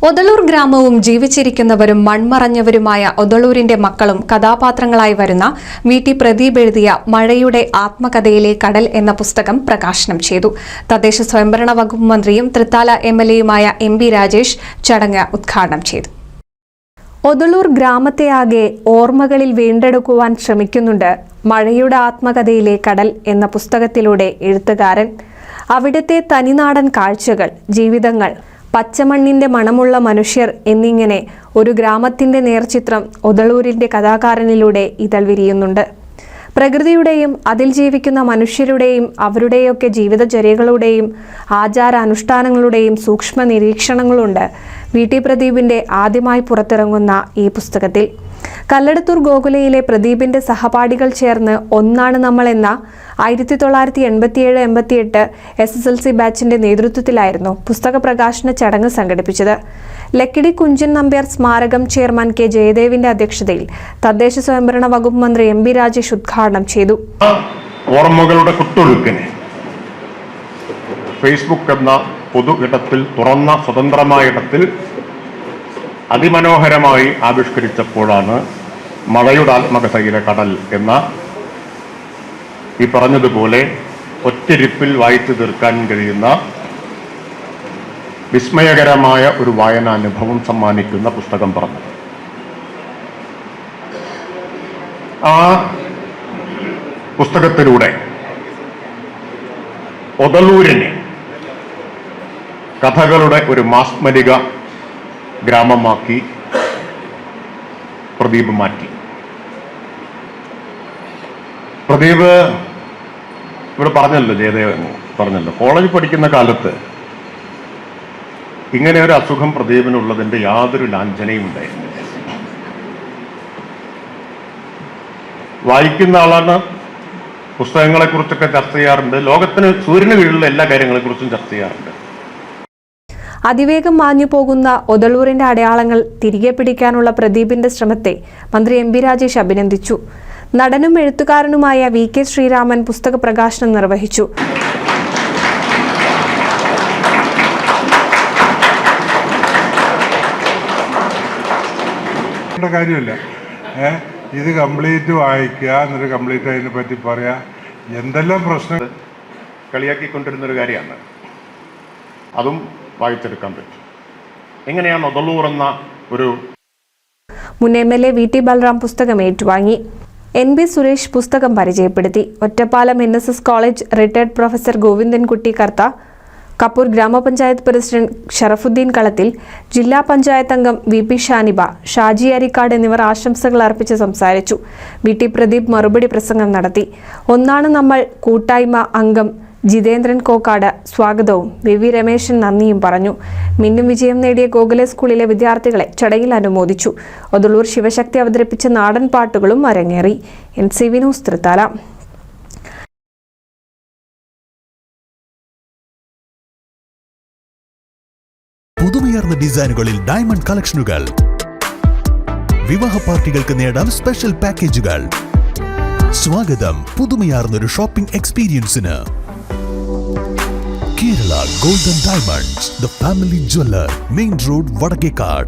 ഒതളൂർ ഗ്രാമവും ജീവിച്ചിരിക്കുന്നവരും മൺമറഞ്ഞവരുമായ ഒതളൂരിന്റെ മക്കളും കഥാപാത്രങ്ങളായി വരുന്ന വി.ടി. പ്രദീപ് എഴുതിയ മഴയുടെ ആത്മകഥയിലെ കടൽ എന്ന പുസ്തകം പ്രകാശനം ചെയ്തു. തദ്ദേശ സ്വയംഭരണ വകുപ്പ് മന്ത്രിയും തൃത്താല എം.എൽ.എയുമായ എം.പി. രാജേഷ് ചടങ്ങ് ഉദ്ഘാടനം ചെയ്തു. ഒതളൂർ ഗ്രാമത്തെയാകെ ഓർമ്മകളിൽ വീണ്ടെടുക്കുവാൻ ശ്രമിക്കുന്നുണ്ട് മഴയുടെ ആത്മകഥയിലെ കടൽ എന്ന പുസ്തകത്തിലൂടെ എഴുത്തുകാരൻ. അവിടുത്തെ തനിനാടൻ കാഴ്ചകൾ, ജീവിതങ്ങൾ, പച്ചമണ്ണിന്റെ മണമുള്ള മനുഷ്യർ എന്നിങ്ങനെ ഒരു ഗ്രാമത്തിന്റെ നേർചിത്രം ഒതളൂരിന്റെ കഥാകാരനിലൂടെ ഇതൾ വിരിയുന്നുണ്ട്. പ്രകൃതിയുടെയും അതിൽ ജീവിക്കുന്ന മനുഷ്യരുടെയും അവരുടെയൊക്കെ ജീവിതചര്യകളുടെയും ആചാരാനുഷ്ഠാനങ്ങളുടെയും സൂക്ഷ്മ നിരീക്ഷണങ്ങളുണ്ട് വി.ടി. പ്രദീപിന്റെ ആദ്യമായി പുറത്തിറങ്ങുന്ന ഈ പുസ്തകത്തിൽ. കല്ലടത്തൂർ ഗോകുലയിലെ പ്രദീപിന്റെ സഹപാഠികൾ ചേർന്ന് ഒന്നാണ് നമ്മൾ എന്ന 1987-88 SSLC ബാച്ചിന്റെ നേതൃത്വത്തിലായിരുന്നു പുസ്തക പ്രകാശന ചടങ്ങ് സംഘടിപ്പിച്ചത്. ലക്കിടി കുഞ്ചൻ നമ്പ്യാർ സ്മാരകം ചെയർമാൻ കെ ജയദേവിന്റെ അധ്യക്ഷതയിൽ തദ്ദേശ സ്വയംഭരണ വകുപ്പ് മന്ത്രി എം.പി. രാജേഷ് ഉദ്ഘാടനം ചെയ്തു. ഓർമ്മകളുടെ കുത്തൊഴുക്കിനെ ഫേസ്ബുക്ക് എന്ന പൊതു ഇടത്തിൽ, തുറന്ന സ്വതന്ത്രമായ ഇടത്തിൽ അതിമനോഹരമായി ആവിഷ്കരിച്ചപ്പോഴാണ് മഴയുടെ ആത്മകഥയിലെ കടൽ എന്ന ഈ പറഞ്ഞതുപോലെ ഒറ്റരിപ്പിൽ വായിച്ചു തീർക്കാൻ കഴിയുന്ന വിസ്മയകരമായ ഒരു വായനാനുഭവം സമ്മാനിക്കുന്ന പുസ്തകം പറഞ്ഞത്. ആ പുസ്തകത്തിലൂടെ ഒതളൂരിനെ കഥകളുടെ ഒരു മാസ്മരിക ഗ്രാമമാക്കി പ്രദീപ് മാറ്റി. പ്രദീപ് ഇവിടെ പറഞ്ഞല്ലോ, ജയദേവൻ പറഞ്ഞല്ലോ, കോളേജ് പഠിക്കുന്ന കാലത്ത് ഇങ്ങനെ ഒരു അസുഖം പ്രദീപിനുള്ളതിന്റെ യാതൊരു ലാഞ്ചനയും ഉണ്ടായിരുന്നില്ല. വായിക്കുന്ന ആളാണ്, പുസ്തകങ്ങളെക്കുറിച്ചൊക്കെ ചർച്ച ചെയ്യാറുണ്ട്, ലോകത്തിന് സൂര്യന് കീഴിലുള്ള എല്ലാ കാര്യങ്ങളെക്കുറിച്ചും ചർച്ച ചെയ്യാറുണ്ട്. അതിവേഗം മാഞ്ഞു പോകുന്ന ഒതളൂരിന്റെ അടയാളങ്ങൾ തിരികെ പിടിക്കാനുള്ള പ്രദീപിന്റെ ശ്രമത്തെ മന്ത്രി എം.പി. രാജേഷ് അഭിനന്ദിച്ചു. നടനും എഴുത്തുകാരനുമായ വി.കെ. ശ്രീരാമൻ പുസ്തക പ്രകാശനം നിർവഹിച്ചു. കാര്യമില്ല, ഇത് കംപ്ലീറ്റ് വായിക്കുക, എന്നിട്ട് കംപ്ലീറ്റ് അതിനെ പറ്റി പറയാ, എന്തെല്ലാം പ്രശ്നം കളിയാക്കിക്കൊണ്ടിരുന്നൊരു കാര്യമാണ്. അതും വായിച്ചെടുക്കാൻ പറ്റും. എങ്ങനെയാണ് ഒതളൂർ എന്ന ഒരു മുൻ എം.എൽ.എ. വി.ടി. ബൽറാം പുസ്തകം ഏറ്റുവാങ്ങി. N.B. സുരേഷ് പുസ്തകം പരിചയപ്പെടുത്തി. Ottapalam NSS college retired professor Govindankutty Kartha, Kappur ഗ്രാമപഞ്ചായത്ത് പ്രസിഡന്റ് ഷറഫുദ്ദീൻ കളത്തിൽ, ജില്ലാ പഞ്ചായത്ത് അംഗം വി.പി. ഷാനിബ, ഷാജി അരിക്കാട് എന്നിവർ ആശംസകൾ അർപ്പിച്ച് സംസാരിച്ചു. വി.ടി. പ്രദീപ് മറുപടി പ്രസംഗം നടത്തി. ഒന്നാണ് നമ്മൾ കൂട്ടായ്മ അംഗം ജിതേന്ദ്രൻ കോക്കാട് സ്വാഗതവും വി.വി. രമേശൻ നന്ദിയും പറഞ്ഞു. മിന്നും വിജയം നേടിയ ഗോകുല സ്കൂളിലെ വിദ്യാർത്ഥികളെ ചടങ്ങിൽ അനുമോദിച്ചു. ഒതളൂർ ശിവശക്തി അവതരിപ്പിച്ച നാടൻ പാട്ടുകളും അരങ്ങേറി. NCV news Thrithala. പുതുമയാർന്ന ഡിസൈനുകളിൽ ഡയമണ്ട് കളക്ഷനുകൾ, വിവാഹ പാർട്ടികൾക്ക് നേടാം സ്പെഷ്യൽ പാക്കേജുകൾ. സ്വാഗതം പുതുമയാർന്നൊരു ഷോപ്പിംഗ് എക്സ്പീരിയൻസിന്. Kerala Golden Diamonds, the family jeweler, Main Road, Vadakekad.